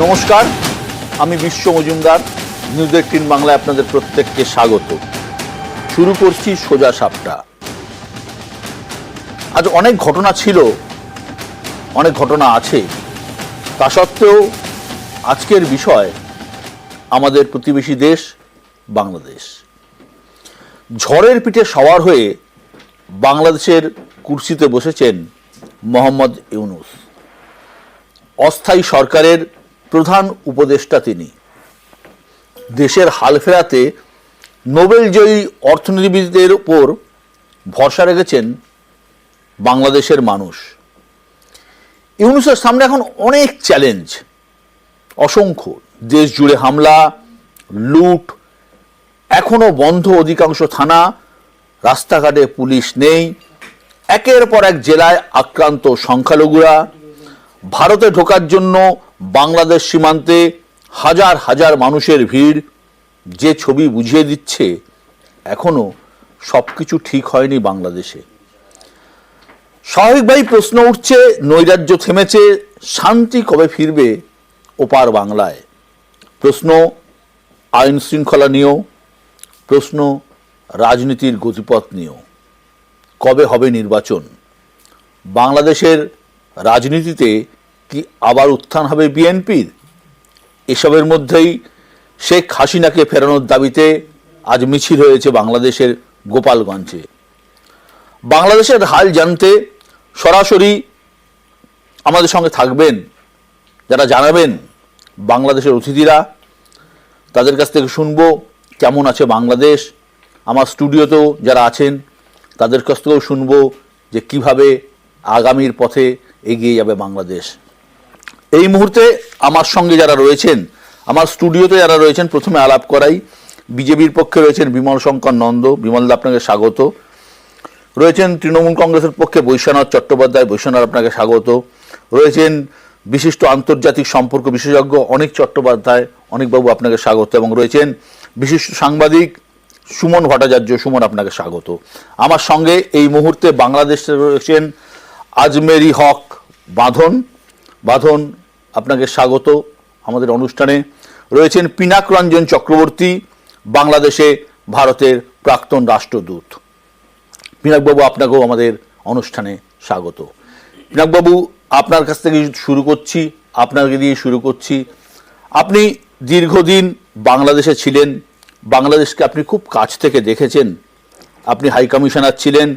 নমস্কার, আমি বিশ্ব মজুমদার। নিউজ 18 বাংলায় আপনাদের প্রত্যেককে স্বাগত। শুরু করছি সোজা সাপটা। আজ অনেক ঘটনা ছিল, অনেক ঘটনা আছে, তা সত্ত্বেও আজকের বিষয় আমাদের প্রতিবেশী দেশ বাংলাদেশ। ঝড়ের পিঠে সওয়ার হয়ে বাংলাদেশের কুর্সিতে বসেছেন মোহাম্মদ ইউনূস। অস্থায়ী সরকারের প্রধান উপদেষ্টা তিনি। দেশের হাল ফেরাতে নোবেলজয়ী অর্থনীতিবিদদের উপর ভরসা রেখেছেন বাংলাদেশের মানুষ। ইউনূসের সামনে এখন অনেক চ্যালেঞ্জ, অসংখ্য। দেশ জুড়ে হামলা, লুট, এখনো বন্ধ অধিকাংশ থানা, রাস্তাঘাটে পুলিশ নেই, একের পর এক জেলায় আক্রান্ত সংখ্যালঘুরা, ভারতে ঢোকার জন্য বাংলাদেশ সীমান্তে হাজার হাজার মানুষের ভিড়, যে ছবি বুঝিয়ে দিচ্ছে এখনো সবকিছু ঠিক হয়নি বাংলাদেশে। স্বাভাবিকভাবেই প্রশ্ন উঠছে, নৈরাজ্য থেমেছে, শান্তি কবে ফিরবে ওপার বাংলায়? প্রশ্ন আইন শৃঙ্খলা নিয়েও, প্রশ্ন রাজনীতির গতিপথ নিয়েও। কবে হবে নির্বাচন? বাংলাদেশের রাজনীতিতে কি আবার উত্থান হবে বিএনপির? এসবের মধ্যেই শেখ হাসিনাকে ফেরানোর দাবিতে আজ মিছিল হয়েছে বাংলাদেশের গোপালগঞ্জে। বাংলাদেশের হাল জানতে সরাসরি আমাদের সঙ্গে থাকবেন যারা জানাবেন বাংলাদেশের অতিথিরা। তাদের কাছ থেকে শুনবো কেমন আছে বাংলাদেশ। আমার স্টুডিওতেও যারা আছেন তাদের কাছ থেকেও শুনবো যে কিভাবে আগামীর পথে এগিয়ে যাবে বাংলাদেশ। এই মুহূর্তে আমার সঙ্গে যারা রয়েছেন, আমার স্টুডিওতে যারা রয়েছেন, প্রথমে আলাপ করাই। বিজেপির পক্ষে রয়েছেন বিমল শঙ্কর নন্দ। বিমলদা, আপনাকে স্বাগত। রয়েছেন তৃণমূল কংগ্রেসের পক্ষে বৈশ্বনাথ চট্টোপাধ্যায়। বৈশ্বনাথ, আপনাকে স্বাগত। রয়েছেন বিশিষ্ট আন্তর্জাতিক সম্পর্ক বিশেষজ্ঞ অনিক চট্টোপাধ্যায়। অনিকবাবু, আপনাকে স্বাগত। এবং রয়েছেন বিশিষ্ট সাংবাদিক সুমন ভট্টাচার্য। সুমন, আপনাকে স্বাগত। আমার সঙ্গে এই মুহূর্তে বাংলাদেশে রয়েছেন আজমেরি হক বাঁধন। বাঁধন, আপনাকে স্বাগত আমাদের অনুষ্ঠানে। রয়েছেন পিনাক রঞ্জন চক্রবর্তী, বাংলাদেশে ভারতের প্রাক্তন রাষ্ট্রদূত। পিনাকবাবু, আপনাকেও আমাদের অনুষ্ঠানে স্বাগত। পিনাকবাবু, আপনার কাছ থেকে শুরু করছি, আপনাকে দিয়ে শুরু করছি। আপনি দীর্ঘদিন বাংলাদেশে ছিলেন, বাংলাদেশকে আপনি খুব কাছ থেকে দেখেছেন, আপনি হাই কমিশনার ছিলেন।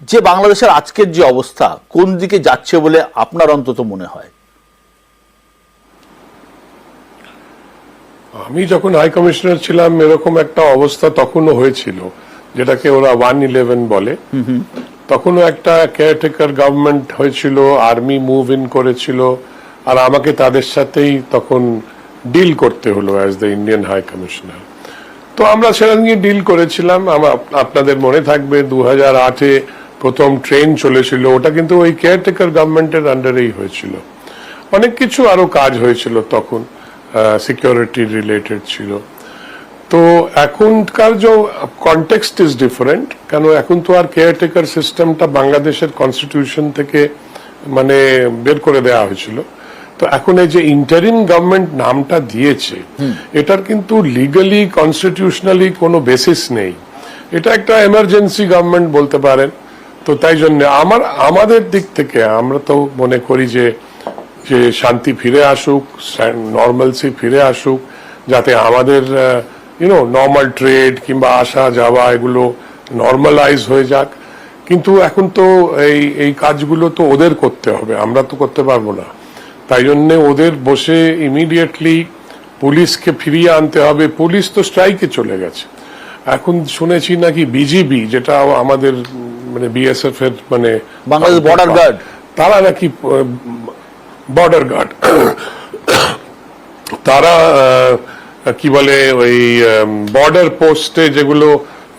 যে বাংলাদেশের আজকের যে অবস্থা, কোন দিকে যাচ্ছে বলে আপনার অন্তত মনে হয়? আমি যখন হাই কমিশনার ছিলাম এরকম একটা অবস্থা তখনও হয়েছিল, যেটাকে ওরা 111 বলে। তখনও একটা কেয়ারটেকার গভর্নমেন্ট হয়েছিল, আর্মি মুভ ইন করেছিল, আর আমাকে তাদের সাথেই তখন ডিল করতে হলো as the Indian high commissioner. তো আমরা সেটা নিয়ে ডিল করেছিলাম। আপনাদের মনে থাকবে 2008-এ প্রথম ট্রেন চলেছিল, ওটা কিন্তু ওই কেয়ারটেকার গভর্নমেন্টের আন্ডারেই হয়েছিল। অনেক কিছু আরো কাজ হয়েছিল তখন, সিকিউরিটি রিলেটেড ছিল। তো এখনকার যে কনটেক্সট ইজ ডিফারেন্ট, কেন এখন তো আর কেয়ারটেকার সিস্টেমটা বাংলাদেশের কনস্টিটিউশন থেকে মানে বের করে দেওয়া হয়েছিল। তো এখন এই যে ইন্টারিম গভর্নমেন্ট নামটা দিয়েছে, এটার কিন্তু লিগালি কনস্টিটিউশনালি কোনো বেসিস নেই। এটা একটা এমার্জেন্সি গভর্নমেন্ট বলতে পারেন। তো তাই জন্য আমাদের দিক থেকে আমরা তো মনে করি যে শান্তি ফিরে আসুক, নর্মালসি ফিরে আসুক, যাতে আমাদের নর্মাল ট্রেড কিংবা আসা যাওয়া এগুলো নর্মালাইজ হয়ে যাক। কিন্তু এখন তো এই কাজগুলো তো ওদের করতে হবে, আমরা তো করতে পারবো না। তাই জন্য ওদের বসে ইমিডিয়েটলি পুলিশকে ফিরিয়ে আনতে হবে। পুলিশ তো স্ট্রাইকে চলে গেছে। এখন শুনেছি নাকি বিজিবি, যেটা আমাদের মানে বিএসএফ এর মানে বাংলাদেশ বর্ডার গার্ড, তারা নাকি বর্ডার গার্ড, তারা কি বলে ওই বর্ডার পোস্টে যেগুলো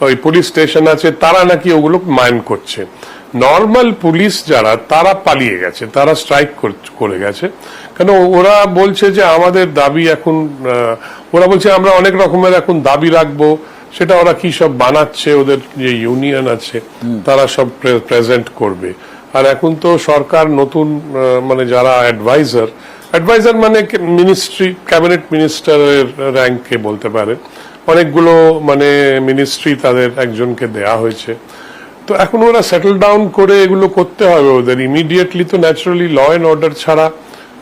ওই পুলিশ স্টেশন আছে, তারা নাকি ওগুলো মাইন্ড করছে। নর্মাল পুলিশ যারা, তারা পালিয়ে গেছে, তারা স্ট্রাইক করে গেছে। কেন ওরা বলছে যে আমাদের দাবি এখন, ওরা বলছে আমরা অনেক রকমের এখন দাবি রাখবো। সেটা ওরা কি সব বানাচ্ছে, ওদের যে ইউনিয়ন আছে তারা সব প্রেজেন্ট করবে। আর এখন তো সরকার নতুন মানে যারা অ্যাডভাইজার মানে মিনিস্ট্রি, ক্যাবিনেট মিনিস্টারের র্যাঙ্কে বলতে পারেন, অনেকগুলো মানে মিনিস্ট্রি তাদের একজনকে দেয়া হয়েছে। তো এখন ওরা সেটেল ডাউন করে এগুলো করতে হবে ওদের ইমিডিয়েটলি। তো ন্যাচারালি ল অ্যান্ড অর্ডার ছাড়া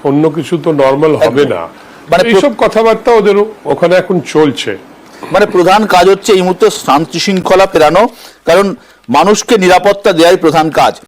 অন্য কিছু তো নর্মাল হবে না। মানে এইসব কথাবার্তা ওদের ওখানে এখন চলছে। মানে প্রধান কাজ হচ্ছে এই মুহূর্তে শান্তি শৃঙ্খলা ফেরানো, কারণ মানুষকে নিরাপত্তা দেওয়াই প্রধান কাজ।